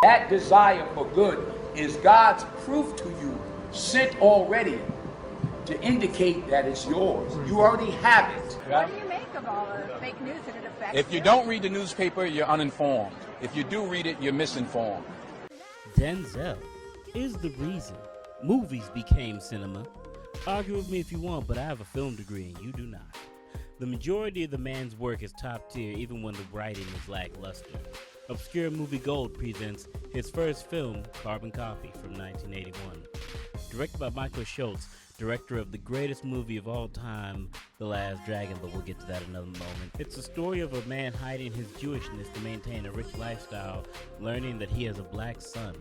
That desire for good is God's proof to you, sent already to indicate that it's yours. You already have it. What do you make of all the fake news that it affects If you don't read the newspaper, you're uninformed. If you do read it, you're misinformed. Denzel is the reason movies became cinema. Argue with me if you want, but I have a film degree and you do not. The majority of the man's work is top tier, even when the writing is lackluster. Obscure Movie Gold presents his first film, Carbon Copy, from 1981. Directed by Michael Schultz, director of the greatest movie of all time, The Last Dragon, but we'll get to that in another moment. It's a story of a man hiding his Jewishness to maintain a rich lifestyle, learning that he has a black son.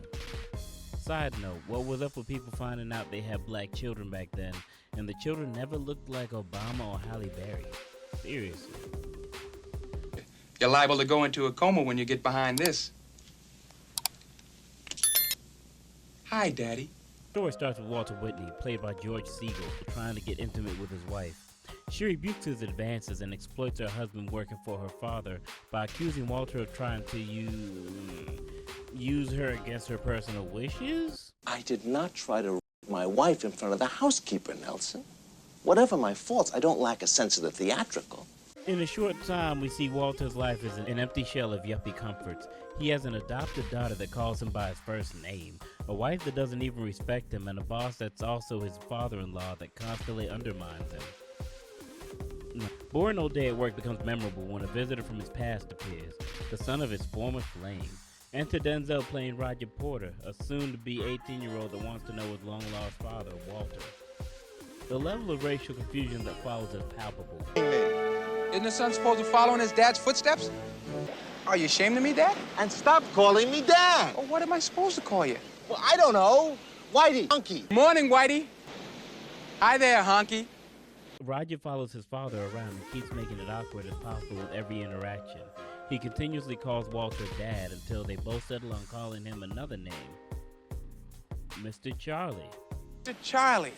Side note, what was up with people finding out they had black children back then, and the children never looked like Obama or Halle Berry? Seriously. You're liable to go into a coma when you get behind this. Hi, Daddy. The story starts with Walter Whitney, played by George Siegel, trying to get intimate with his wife. She rebukes his advances and exploits her husband working for her father by accusing Walter of trying to use her against her personal wishes? I did not try to my wife in front of the housekeeper, Nelson. Whatever my faults, I don't lack a sense of the theatrical. In a short time, we see Walter's life as an empty shell of yuppie comforts. He has an adopted daughter that calls him by his first name, a wife that doesn't even respect him, and a boss that's also his father-in-law that constantly undermines him. Boring old day at work becomes memorable when a visitor from his past appears, the son of his former flame. Enter Denzel playing Roger Porter, a soon-to-be 18-year-old that wants to know his long-lost father, Walter. The level of racial confusion that follows is palpable. Isn't the son supposed to follow in his dad's footsteps? Are you ashamed of me, Dad? And stop calling me Dad. Oh, what am I supposed to call you? Well, I don't know. Whitey. Hunky. Morning, Whitey. Hi there, Honky. Roger follows his father around and keeps making it awkward as possible with every interaction. He continuously calls Walter Dad until they both settle on calling him another name, Mr. Charlie. Mr. Charlie.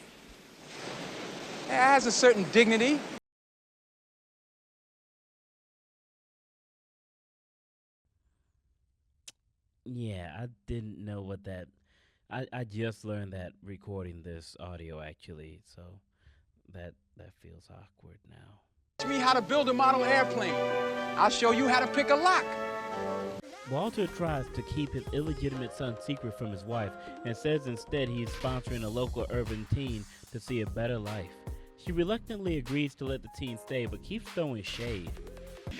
It has a certain dignity. Yeah, I didn't know what that... I just learned that recording this audio, actually, so that feels awkward now. Teach me how to build a model airplane. I'll show you how to pick a lock. Walter tries to keep his illegitimate son secret from his wife and says instead he is sponsoring a local urban teen to see a better life. She reluctantly agrees to let the teen stay, but keeps throwing shade.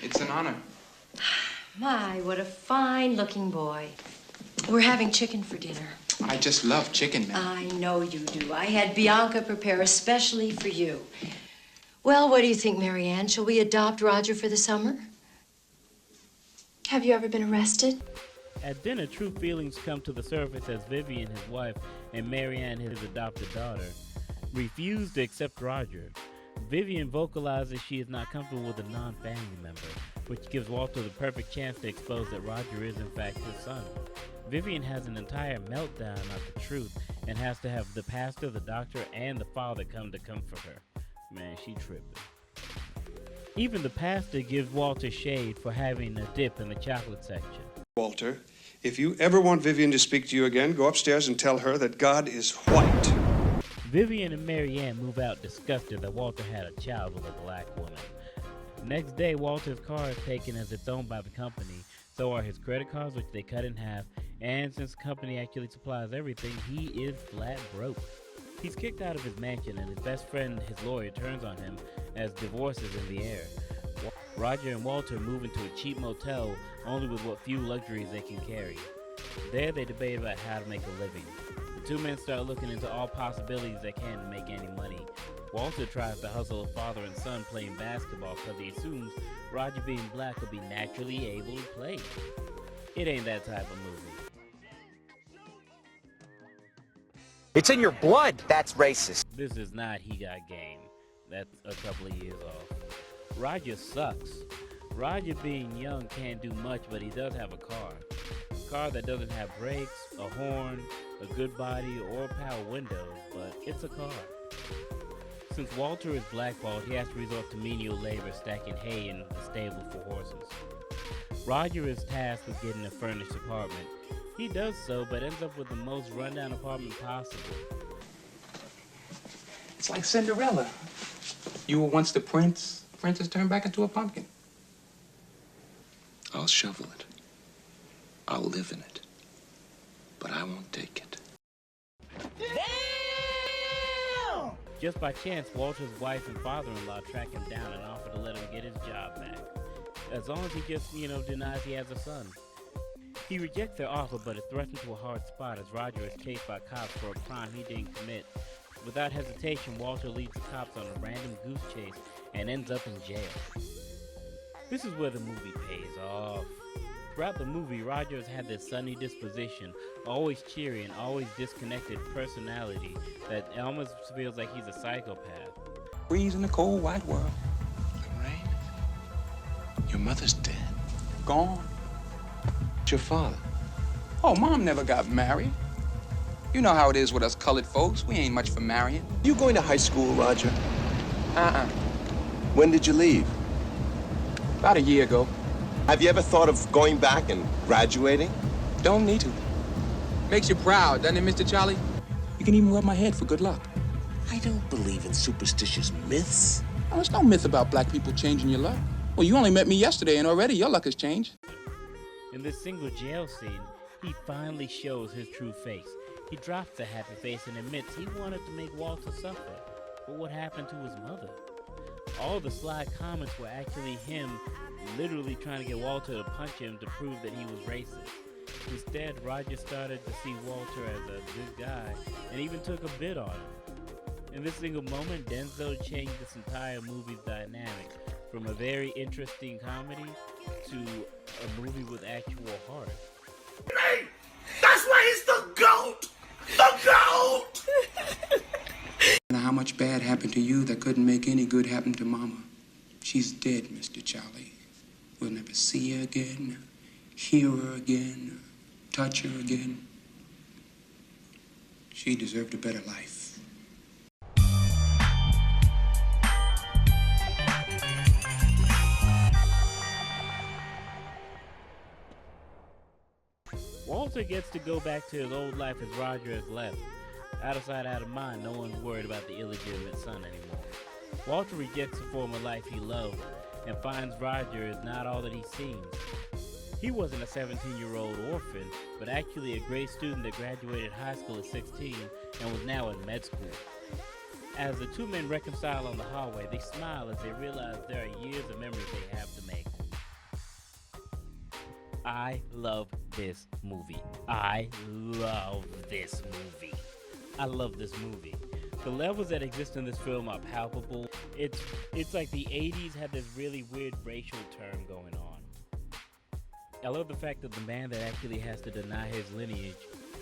It's an honor. My, what a fine-looking boy. We're having chicken for dinner. I just love chicken, man. I know you do. I had Bianca prepare especially for you. Well, what do you think, Marianne? Shall we adopt Roger for the summer? Have you ever been arrested? At dinner, true feelings come to the surface as Vivian, his wife, and Marianne, his adopted daughter, refuse to accept Roger. Vivian vocalizes she is not comfortable with a non-family member, which gives Walter the perfect chance to expose that Roger is in fact his son. Vivian has an entire meltdown of the truth and has to have the pastor, the doctor, and the father come to comfort her. Man, she tripping. Even the pastor gives Walter shade for having a dip in the chocolate section. Walter, if you ever want Vivian to speak to you again, go upstairs and tell her that God is white. Vivian and Marianne move out disgusted that Walter had a child with a black woman. The next day, Walter's car is taken as it's owned by the company, so are his credit cards, which they cut in half, and since the company actually supplies everything, he is flat broke. He's kicked out of his mansion, and his best friend, his lawyer, turns on him as divorce is in the air. Roger and Walter move into a cheap motel, only with what few luxuries they can carry. There they debate about how to make a living. The two men start looking into all possibilities they can to make any money. Walter tries to hustle a father and son playing basketball because he assumes Roger being black will be naturally able to play. It ain't that type of movie. It's in your blood. That's racist. This is not He Got Game. That's a couple of years off. Roger sucks. Roger being young can't do much, but he does have a car. A car that doesn't have brakes, a horn, a good body, or power windows, but it's a car. Since Walter is blackballed, he has to resort to menial labor stacking hay in the stable for horses. Roger is tasked with getting a furnished apartment. He does so, but ends up with the most rundown apartment possible. It's like Cinderella. You were once the prince. Princess turned back into a pumpkin. I'll shovel it. I'll live in it. But I won't take it. Just by chance, Walter's wife and father-in-law track him down and offer to let him get his job back. As long as he just, denies he has a son. He rejects their offer, but is thrust into a hard spot as Roger is chased by cops for a crime he didn't commit. Without hesitation, Walter leads the cops on a random goose chase and ends up in jail. This is where the movie pays off. Throughout the movie, Roger has had this sunny disposition, always cheery and always disconnected personality that almost feels like he's a psychopath. Breeze in the cold, white world. Lorraine, your mother's dead. Gone. Your father. Oh, Mom never got married. You know how it is with us colored folks. We ain't much for marrying. You going to high school, Roger? Uh-uh. When did you leave? About a year ago. Have you ever thought of going back and graduating? Don't need to. Makes you proud, doesn't it, Mr. Charlie? You can even rub my head for good luck. I don't believe in superstitious myths. Oh, there's no myth about black people changing your luck. Well, you only met me yesterday, and already your luck has changed. In this single jail scene, he finally shows his true face. He drops the happy face and admits he wanted to make Walter suffer. But what happened to his mother? All the sly comments were actually him literally trying to get Walter to punch him to prove that he was racist. Instead, Roger started to see Walter as a good guy and even took a bid on him. In this single moment, Denzel changed this entire movie's dynamic from a very interesting comedy to a movie with actual heart. Hey, that's why he's the GOAT! The GOAT! Now, how much bad happened to you that couldn't make any good happen to Mama? She's dead, Mr. Charlie. We'll never see her again, hear her again, touch her again. She deserved a better life. Walter gets to go back to his old life as Roger has left. Out of sight, out of mind, no one's worried about the illegitimate son anymore. Walter rejects the former life he loved and finds Roger is not all that he seems. He wasn't a 17-year-old orphan, but actually a great student that graduated high school at 16 and was now in med school. As the two men reconcile on the hallway, they smile as they realize there are years of memories they have to make. I love this movie. I love this movie. I love this movie. The levels that exist in this film are palpable. It's like the 80s had this really weird racial term going on. I love the fact that the man that actually has to deny his lineage,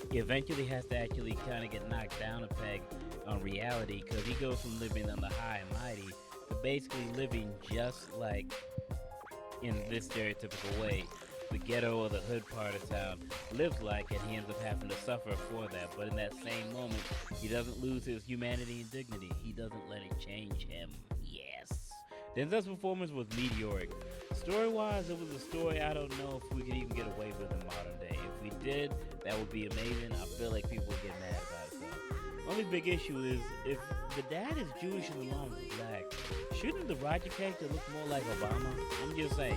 he eventually has to actually kind of get knocked down a peg on reality, because he goes from living on the high and mighty to basically living just like in this stereotypical way the ghetto or the hood part of town lives like, and he ends up having to suffer for that. But in that same moment, he doesn't lose his humanity and dignity. He doesn't let it change him. Yes. Denzel's performance was meteoric. Story-wise, it was a story I don't know if we could even get away with in modern day. If we did, that would be amazing. I feel like people would get mad about it, though. Only big issue is, if the dad is Jewish and the mom is black, shouldn't the Roger character look more like Obama? I'm just saying.